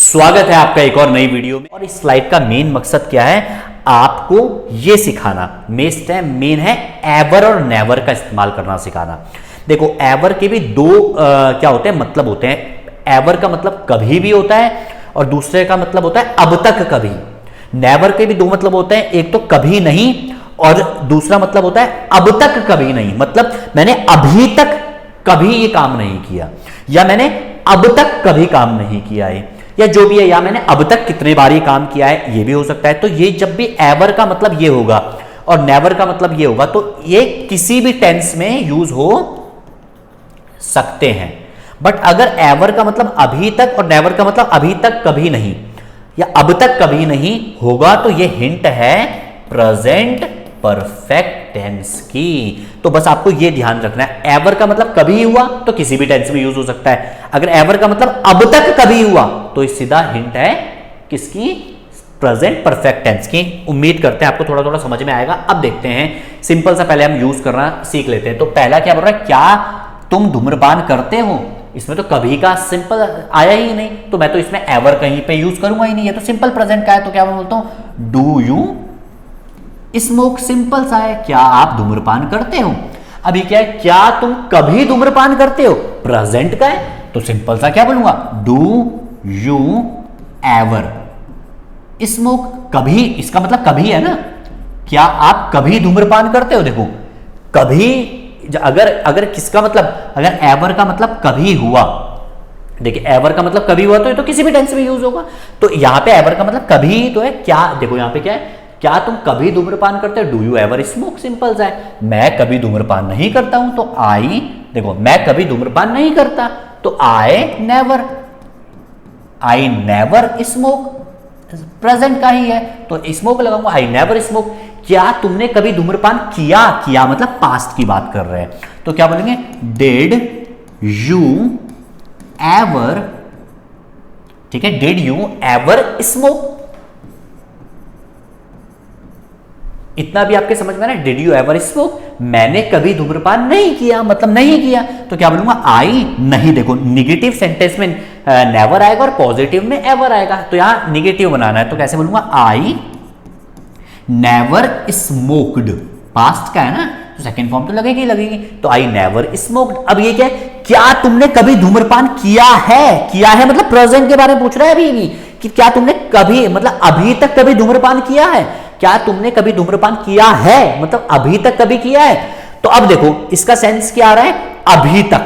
स्वागत है आपका एक और नई वीडियो में। और इस स्लाइड का मेन मकसद क्या है, आपको यह सिखाना। मेन है एवर और नेवर का इस्तेमाल करना सिखाना। देखो एवर के भी दो क्या होते हैं, मतलब होते हैं। एवर का मतलब कभी भी होता है और दूसरे का मतलब होता है अब तक कभी। नेवर के भी दो मतलब होते हैं, एक तो कभी नहीं और दूसरा मतलब होता है अब तक कभी नहीं। मतलब मैंने अभी तक कभी ये काम नहीं किया, या मैंने अब तक कभी काम नहीं किया है, या जो भी है, या मैंने अब तक कितने बार ये काम किया है, ये भी हो सकता है। तो ये जब भी एवर का मतलब ये होगा और नेवर का मतलब ये होगा, तो ये किसी भी टेंस में यूज हो सकते हैं। बट अगर एवर का मतलब अभी तक और नेवर का मतलब अभी तक कभी नहीं या अब तक कभी नहीं होगा, तो ये हिंट है प्रेजेंट परफेक्ट टेंस की। तो बस आपको ये ध्यान रखना है, एवर का मतलब कभी हुआ तो किसी भी टेंस में यूज हो सकता है। अगर एवर का मतलब अब तक कभी हुआ तो इस सीधा हिंट है किसकी, प्रेजेंट परफेक्ट टेंस की। उम्मीद करते हैं आपको थोड़ा थोड़ा समझ में आएगा। अब देखते हैं, सिंपल सा पहले हम यूज करना सीख लेते हैं। तो पहला क्या बोल रहा है, क्या तुम धूम्रपान करते हो। इसमें तो कभी का सिंपल आया ही नहीं, तो मैं तो इसमें एवर कहीं पे यूज करूंगा ही नहीं। ये तो सिंपल प्रेजेंट का है, तो क्या मैं बोलता हूं डू यू स्मोक। सिंपल सा है, क्या आप धूम्रपान करते हो। अभी क्या है, क्या तुम कभी धूम्रपान करते हो, प्रेजेंट का है, तो सिंपल सा क्या बोलूंगा, डू यू एवर स्मोक। कभी, इसका मतलब कभी है ना, क्या आप कभी धूम्रपान करते हो। देखो कभी, अगर किसका मतलब, अगर एवर का मतलब कभी हुआ, देखिए एवर का मतलब कभी हुआ तो ये तो किसी भी टेंस में यूज होगा। तो यहां पे एवर का मतलब कभी तो है, क्या देखो यहां पे क्या है, क्या तुम कभी धूम्रपान करते हो, do you ever smoke. Simple सा है, मैं कभी धूम्रपान नहीं करता हूं, तो आई, देखो मैं कभी धूम्रपान नहीं करता, तो आई नेवर स्मोक, प्रेजेंट का ही है तो स्मोक लगाऊंगा, आई नेवर स्मोक। क्या तुमने कभी धूम्रपान किया मतलब पास्ट की बात कर रहे हैं, तो क्या बोलेंगे, डिड यू एवर, ठीक है, डिड यू एवर स्मोक। इतना भी आपके समझ में ना, डिड यू एवर स्मोक, मैंने कभी धूम्रपान नहीं किया, मतलब नहीं किया, तो क्या बोलूंगा, आई नहीं। देखो निगेटिव सेंटेंस में नेवर आएगा और पॉजिटिव में एवर आएगा, तो यहां निगेटिव बनाना है, तो कैसे बोलूंगा, आई नेवर स्मोक्ड। पास्ट का है ना, तो सेकंड फॉर्म तो लगेगी, तो आई नेवर स्मोक्ड। अब ये क्या है, क्या तुमने कभी धूम्रपान किया है मतलब प्रेजेंट के बारे में पूछ रहा है अभी भी, कि क्या तुमने कभी मतलब अभी तक कभी धूम्रपान किया है। क्या तुमने कभी धूम्रपान किया है मतलब अभी तक कभी किया है। तो अब देखो इसका सेंस क्या आ रहा है, अभी तक,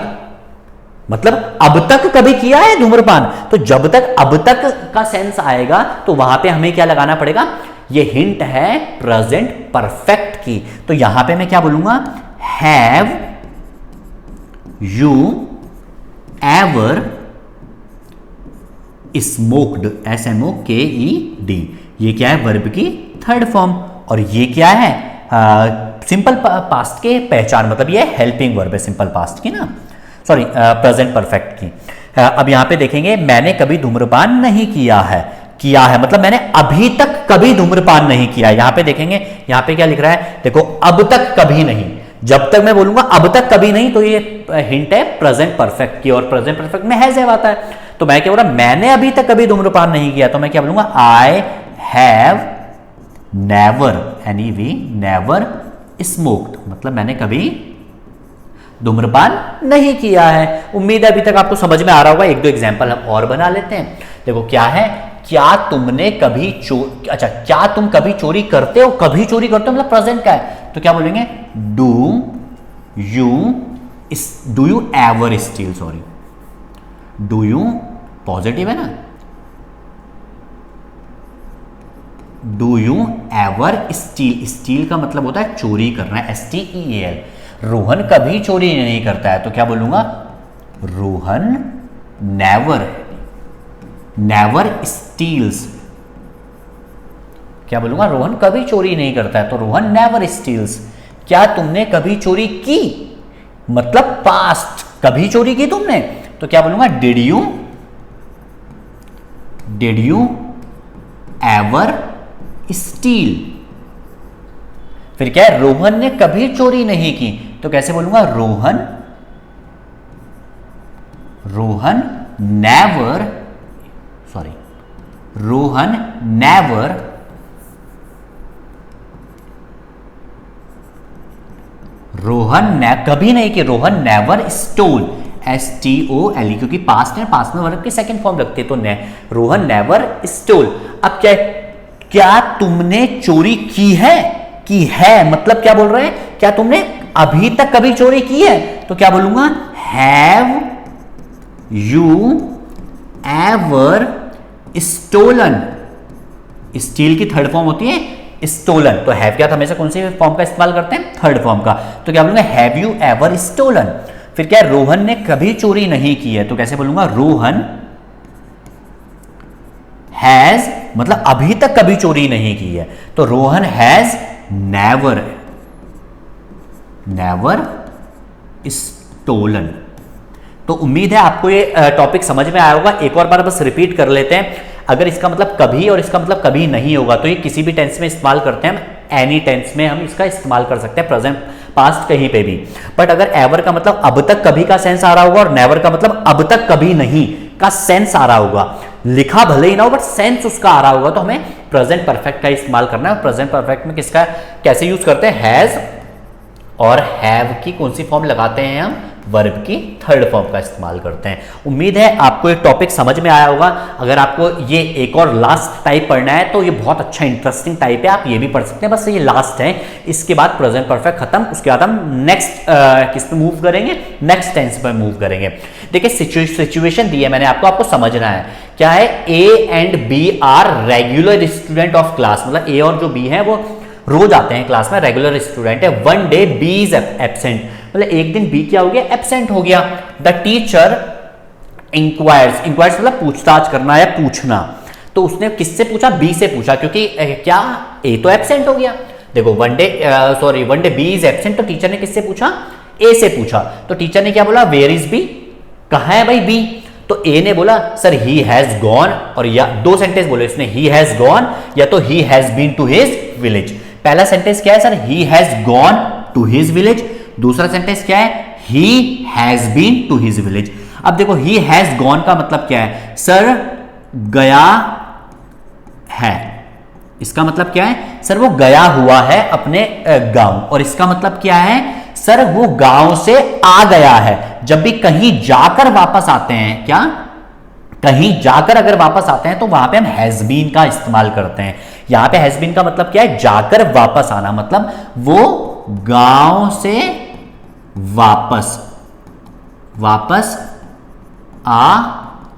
मतलब अब तक कभी किया है धूम्रपान। तो जब तक अब तक का सेंस आएगा तो वहां पे हमें क्या लगाना पड़ेगा, ये हिंट है प्रेजेंट परफेक्ट की। तो यहां पे मैं क्या बोलूंगा, have you ever smoked, SMOKED। ये क्या है, वर्ब की थर्ड फॉर्म, और ये क्या है, सिंपल पास्ट के पहचान, मतलब ये हेल्पिंग वर्ब है सिंपल पास्ट की ना, सॉरी प्रेजेंट परफेक्ट की। अब यहां पे देखेंगे, मैंने कभी धूम्रपान नहीं किया है मतलब मैंने अभी तक कभी धूम्रपान नहीं किया। यहां पे देखेंगे, यहां पे क्या लिख रहा है, देखो अब तक कभी नहीं। जब तक मैं बोलूंगा अब तक कभी नहीं, तो ये हिंट है प्रेजेंट परफेक्ट की, और प्रेजेंट परफेक्ट में हैव आता है। तो मैं क्या बोल रहा, मैंने अभी तक कभी धूम्रपान नहीं किया, तो मैं क्या बोलूंगा, I have never, never smoked, मतलब मैंने कभी धूम्रपान नहीं किया है। उम्मीद है अभी तक आपको समझ में आ रहा होगा। एक दो एग्जांपल हम और बना लेते हैं। देखो क्या है, क्या तुमने कभी क्या तुम कभी चोरी करते हो, कभी चोरी करते हो मतलब प्रेजेंट का है, तो क्या बोलेंगे, do you ever steel. Sorry, do you positive है ना, डू यू एवर स्टील का मतलब होता है चोरी करना है, STEAL। रोहन कभी चोरी नहीं करता है, तो क्या बोलूंगा, रोहन नेवर स्टील्स। क्या बोलूंगा, रोहन कभी चोरी नहीं करता है, तो रोहन नेवर स्टील्स। क्या तुमने कभी चोरी की, मतलब पास्ट, कभी चोरी की तुमने, तो क्या बोलूंगा, डिड यू एवर स्टील। फिर क्या है, रोहन ने कभी चोरी नहीं की, तो कैसे बोलूंगा, रोहन नेवर रोहन नेवर कभी नहीं कि रोहन नेवर स्टोल, STOLE, क्योंकि पास्ट है, पास्ट में वर्ब के सेकंड फॉर्म लगते तो रोहन नेवर स्टोल। अब क्या तुमने चोरी की है? की है मतलब क्या बोल रहे हैं, क्या तुमने अभी तक कभी चोरी की है? तो क्या बोलूंगा, have you ever stolen. Steel की थर्ड फॉर्म होती है स्टोलन, तो हैव क्या था, हमेशा कौन से फॉर्म का इस्तेमाल करते हैं, थर्ड फॉर्म का। तो क्या बोलूंगा, हैव यू एवर स्टोलन। फिर क्या, रोहन ने कभी चोरी नहीं की है, तो कैसे बोलूंगा, रोहन हैज, मतलब अभी तक कभी चोरी नहीं की है, तो रोहन हैज नेवर स्टोलन। तो उम्मीद है आपको ये टॉपिक समझ में आया होगा। एक और बार बस रिपीट कर लेते हैं। अगर इसका मतलब कभी और इसका मतलब कभी नहीं होगा तो ये किसी भी टेंस में इस्तेमाल करते हैं, हम एनी टेंस में हम इसका इस्तेमाल कर सकते हैं, प्रेजेंट पास्ट कहीं पे भी। बट अगर एवर का मतलब अब तक कभी का सेंस आ रहा होगा और नेवर का मतलब अब तक कभी नहीं का सेंस आ रहा होगा, लिखा भले ही ना हो बट सेंस उसका आ रहा होगा, तो हमें प्रेजेंट परफेक्ट का इस्तेमाल करना है। प्रेजेंट परफेक्ट में किसका कैसे यूज करते हैं, हैज और हैव की कौन सी फॉर्म लगाते हैं, हम वर्ब की थर्ड फॉर्म का इस्तेमाल करते हैं। उम्मीद है आपको ये टॉपिक समझ में आया होगा। अगर आपको ये एक और लास्ट टाइप पढ़ना है तो ये बहुत अच्छा इंटरेस्टिंग टाइप है, आप ये भी पढ़ सकते हैं, बस ये लास्ट है। इसके बाद प्रेजेंट परफेक्ट खत्म, उसके बाद हम नेक्स्ट किस पे मूव करेंगे, नेक्स्ट टेंस पे मूव करेंगे। देखिए सिचुएशन दी है मैंने आपको समझना है क्या है। A and B are regular student of class, मतलब ए और जो बी है वो रोज आते हैं क्लास में, रेगुलर स्टूडेंट है। One day B is absent, मतलब एक दिन बी क्या हो गया, एब्सेंट हो गया। द टीचर इंक्वायर्स मतलब पूछताछ करना या पूछना, तो उसने किससे पूछा, बी से पूछा, क्योंकि क्या ए तो एब्सेंट हो गया। देखो one day B is absent, तो टीचर ने किससे पूछा, ए से पूछा। तो टीचर ने क्या बोला, वेयर इज बी, कहां है भाई बी। तो ए ने बोला सर ही हैज गॉन, और या दो सेंटेंस बोले इसने, ही हैज गॉन या तो he has been to his village. पहला सेंटेंस क्या है sir, he has gone to his village. दूसरा सेंटेंस क्या है, he has been to his village. अब देखो ही हैज गॉन का मतलब क्या है, सर गया है, इसका मतलब क्या है, सर वो गया हुआ है अपने गांव। और इसका मतलब क्या है, सर वो गांव से आ गया है। जब भी कहीं जाकर वापस आते हैं, क्या कहीं जाकर अगर वापस आते हैं तो वहां पे हम हैज बीन का इस्तेमाल करते हैं। यहां पे हैज बीन का मतलब क्या है, जाकर वापस आना, मतलब वो गांव से वापस आ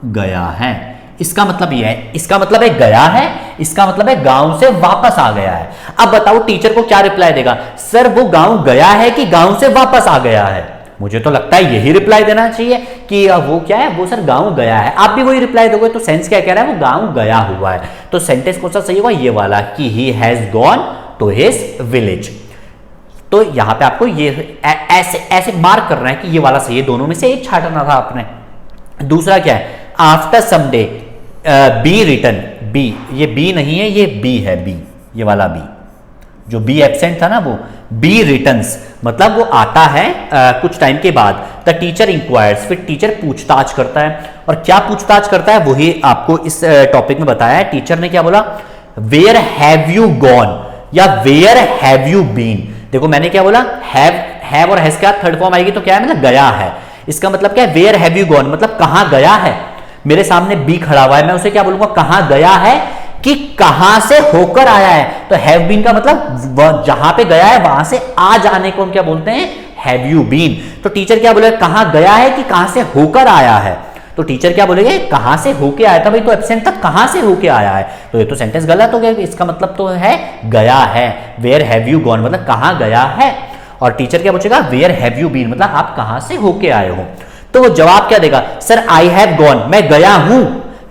गया है। इसका मतलब यह है, इसका मतलब है गया है, इसका मतलब है गांव से वापस आ गया है। अब बताओ टीचर को क्या रिप्लाई देगा, सर वो गांव गया है कि गांव से वापस आ गया है। मुझे तो लगता है यही रिप्लाई देना चाहिए कि वो क्या है, वो सर गांव गया है। आप भी वही रिप्लाई दोगे, तो सेंस क्या कह रहा है, वो गांव गया हुआ है। तो सेंटेंस कौन सा सही होगा, ये वाला कि he has gone to his village. तो यहां पे आपको ये ऐसे मार्क करना है कि ये वाला सही है, दोनों में से एक छाटना था आपने। दूसरा क्या है, after some day B return, B ये बी नहीं है, ये बी है, बी ये वाला बी, जो बी एब्सेंट था ना वो बी रिटर्न्स, मतलब वो आता है कुछ टाइम के बाद। द टीचर इंक्वायर्स, फिर टीचर पूछताछ करता है। और क्या पूछताछ करता है वही आपको इस टॉपिक में बताया है। टीचर ने क्या बोला, वेयर हैव यू गॉन या वेयर हैव यू बीन। देखो मैंने क्या बोला, हैव और हैज का थर्ड फॉर्म आएगी तो क्या है, मतलब गया है। इसका मतलब क्या है, वेयर हैव यू गॉन मतलब कहां गया है। मेरे सामने बी खड़ा हुआ है, मैं उसे क्या बोलूंगा, कहां गया है कि कहां से होकर आया है। तो हैव बीन का मतलब जहां पे गया है वहां से आ जाने को हम क्या बोलते हैं, हैव यू बीन। तो टीचर क्या बोले, कहां गया है कि कहां से होकर आया है। तो टीचर क्या बोलेंगे, कहां से होके आया था, भाई तो एब्सेंट था, कहां से होके आया है। तो ये तो सेंटेंस गलत हो गया, इसका मतलब तो है गया है। वेयर हैव यू गॉन मतलब कहां गया है। और टीचर क्या पूछेगा, वेयर हैव यू बीन मतलब आप कहां से होके आए हो। तो वो जवाब क्या देगा, सर आई हैव गॉन, मैं गया हूं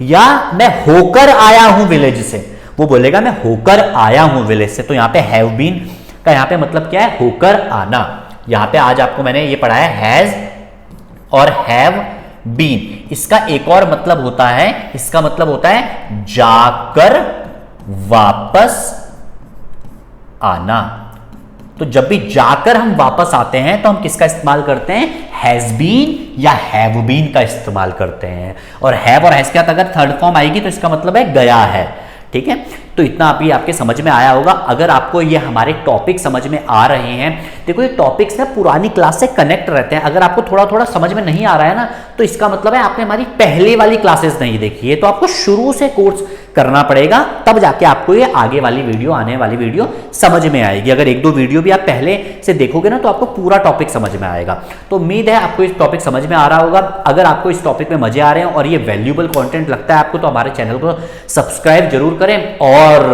या मैं होकर आया हूं विलेज से। वो बोलेगा मैं होकर आया हूं विलेज से। तो यहां पे हैव बीन का यहां पे मतलब क्या है, होकर आना। यहां पे आज आपको मैंने ये पढ़ाया हैज और हैव बीन। इसका एक और मतलब होता है, इसका मतलब होता है जाकर वापस आना। तो जब भी जाकर हम वापस आते हैं तो हम किसका इस्तेमाल करते हैं, हैज बीन या हैव बीन का इस्तेमाल करते हैं। और हैव और हैज के साथ अगर थर्ड फॉर्म आएगी तो इसका मतलब है गया है। ठीक है, तो इतना अभी आपके समझ में आया होगा। अगर आपको ये हमारे टॉपिक समझ में आ रहे हैं, देखो ये टॉपिक्स ना पुरानी क्लास से कनेक्ट रहते हैं। अगर आपको थोड़ा थोड़ा समझ में नहीं आ रहा है ना, तो इसका मतलब है आपने हमारी पहले वाली क्लासेस नहीं देखी है। तो आपको शुरू से कोर्स करना पड़ेगा, तब जाके आपको ये आगे वाली वीडियो, आने वाली वीडियो समझ में आएगी। अगर एक दो वीडियो भी आप पहले से देखोगे ना, तो आपको पूरा टॉपिक समझ में आएगा। तो उम्मीद है आपको इस टॉपिक समझ में आ रहा होगा। अगर आपको इस टॉपिक में मजे आ रहे हैं और ये वैल्यूएबल कंटेंट लगता है आपको, तो हमारे चैनल को सब्सक्राइब जरूर करें और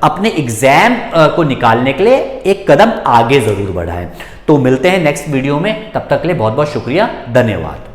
अपने एग्जाम को निकालने के लिए एक कदम आगे जरूर बढ़ाएं। तो मिलते हैं नेक्स्ट वीडियो में, तब तक के लिए बहुत बहुत शुक्रिया, धन्यवाद।